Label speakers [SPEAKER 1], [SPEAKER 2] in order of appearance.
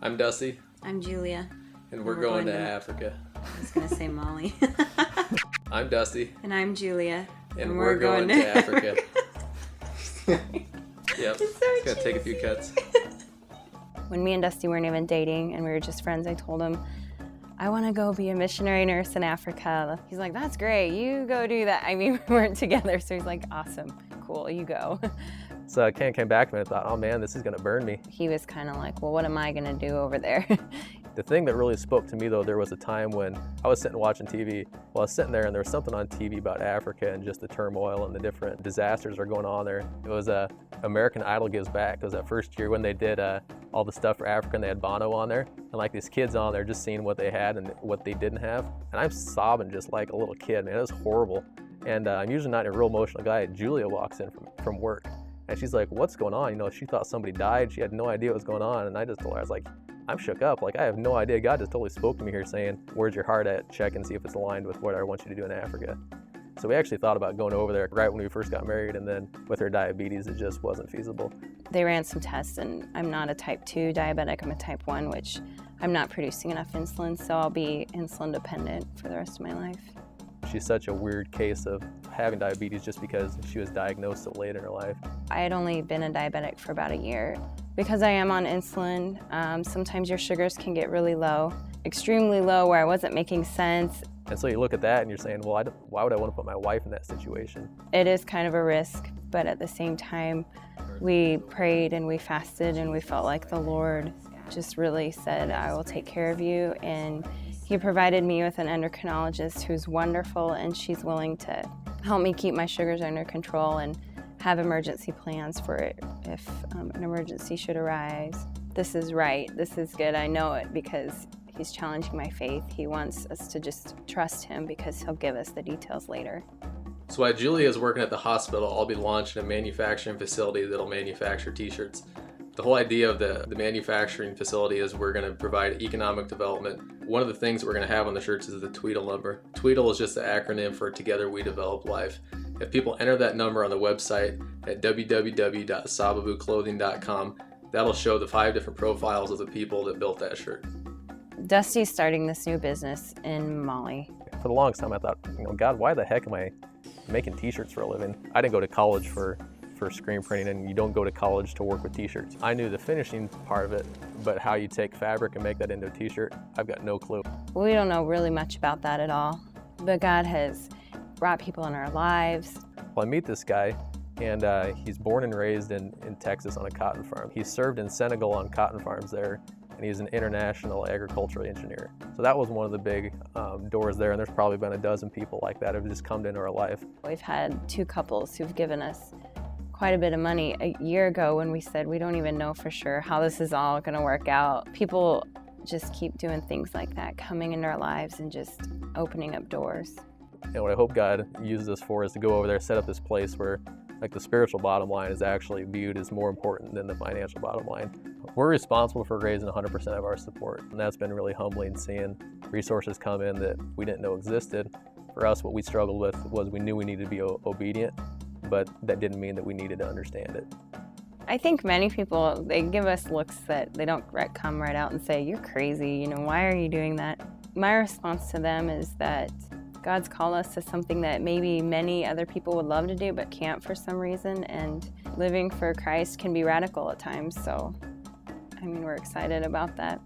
[SPEAKER 1] I'm Dusty.
[SPEAKER 2] I'm Julia.
[SPEAKER 1] And we're going to Africa.
[SPEAKER 2] I was going to say Molly.
[SPEAKER 1] I'm Dusty.
[SPEAKER 2] And I'm Julia.
[SPEAKER 1] And we're going to Africa. Yep. It's going to take a few cuts.
[SPEAKER 3] When me and Dusty weren't even dating and we were just friends, I told him, I want to go be a missionary nurse in Africa. He's like, that's great, you go do that. I mean, we weren't together, so he's like, awesome, cool, you go.
[SPEAKER 4] So Ken came back to me and I thought, oh man, this is gonna burn me.
[SPEAKER 3] He was kind of like, well, what am I gonna do over there?
[SPEAKER 4] The thing that really spoke to me though, there was a time when I was sitting watching TV. Well, I was sitting there and there was something on TV about Africa and just the turmoil and the different disasters that are going on there. It was American Idol Gives Back. It was that first year when they did all the stuff for Africa and they had Bono on there. And like these kids on there just seeing what they had and what they didn't have. And I'm sobbing just like a little kid, man, it was horrible. And I'm usually not a real emotional guy. Julia walks in from work and she's like, what's going on? You know, she thought somebody died. She had no idea what was going on. And I just told her, I was like, I'm shook up. Like, I have no idea. God just totally spoke to me here saying, where's your heart at? Check and see if it's aligned with what I want you to do in Africa. So we actually thought about going over there right when we first got married, and then with her diabetes, it just wasn't feasible.
[SPEAKER 3] They ran some tests and I'm not a type 2 diabetic, I'm a type 1, which I'm not producing enough insulin, so I'll be insulin dependent for the rest of my life.
[SPEAKER 4] She's such a weird case of having diabetes just because she was diagnosed so late in her life.
[SPEAKER 3] I had only been a diabetic for about a year. Because I am on insulin, sometimes your sugars can get really low, extremely low where I wasn't making sense.
[SPEAKER 4] And so you look at that and you're saying, well, why would I want to put my wife in that situation?
[SPEAKER 3] It is kind of a risk, but at the same time, we prayed and we fasted and we felt like the Lord just really said, I will take care of you. And He provided me with an endocrinologist who's wonderful, and she's willing to help me keep my sugars under control and have emergency plans for it if an emergency should arise. This is right, this is good, I know it because He's challenging my faith. He wants us to just trust Him because He'll give us the details later.
[SPEAKER 1] So while Julia is working at the hospital, I'll be launching a manufacturing facility that'll manufacture t-shirts. The whole idea of the manufacturing facility is we're going to provide economic development. One of the things that we're going to have on the shirts is the Tweedle number. Tweedle is just the acronym for Together We Develop Life. If people enter that number on the website at www.sababuclothing.com, that'll show the 5 different profiles of the people that built that shirt.
[SPEAKER 3] Dusty's starting this new business in Mali.
[SPEAKER 4] For the longest time I thought, God, why the heck am I making t-shirts for a living? I didn't go to college for screen printing, and you don't go to college to work with t-shirts. I knew the finishing part of it, but how you take fabric and make that into a t-shirt, I've got no clue.
[SPEAKER 3] We don't know really much about that at all, but God has brought people in our lives.
[SPEAKER 4] Well, I meet this guy, and he's born and raised in Texas on a cotton farm. He served in Senegal on cotton farms there, and he's an international agricultural engineer. So that was one of the big doors there, and there's probably been a dozen people like that who've just come into our life.
[SPEAKER 3] We've had 2 couples who've given us quite a bit of money. A year ago when we said we don't even know for sure how this is all going to work out, people just keep doing things like that, coming into our lives and just opening up doors.
[SPEAKER 4] And what I hope God uses us for is to go over there, set up this place where like the spiritual bottom line is actually viewed as more important than the financial bottom line. We're responsible for raising 100% of our support, and that's been really humbling, seeing resources come in that we didn't know existed. For us, what we struggled with was we knew we needed to be obedient, but that didn't mean that we needed to understand it.
[SPEAKER 3] I think many people, they give us looks that they don't come right out and say, you're crazy, why are you doing that? My response to them is that God's called us to something that maybe many other people would love to do but can't for some reason, and living for Christ can be radical at times, so we're excited about that.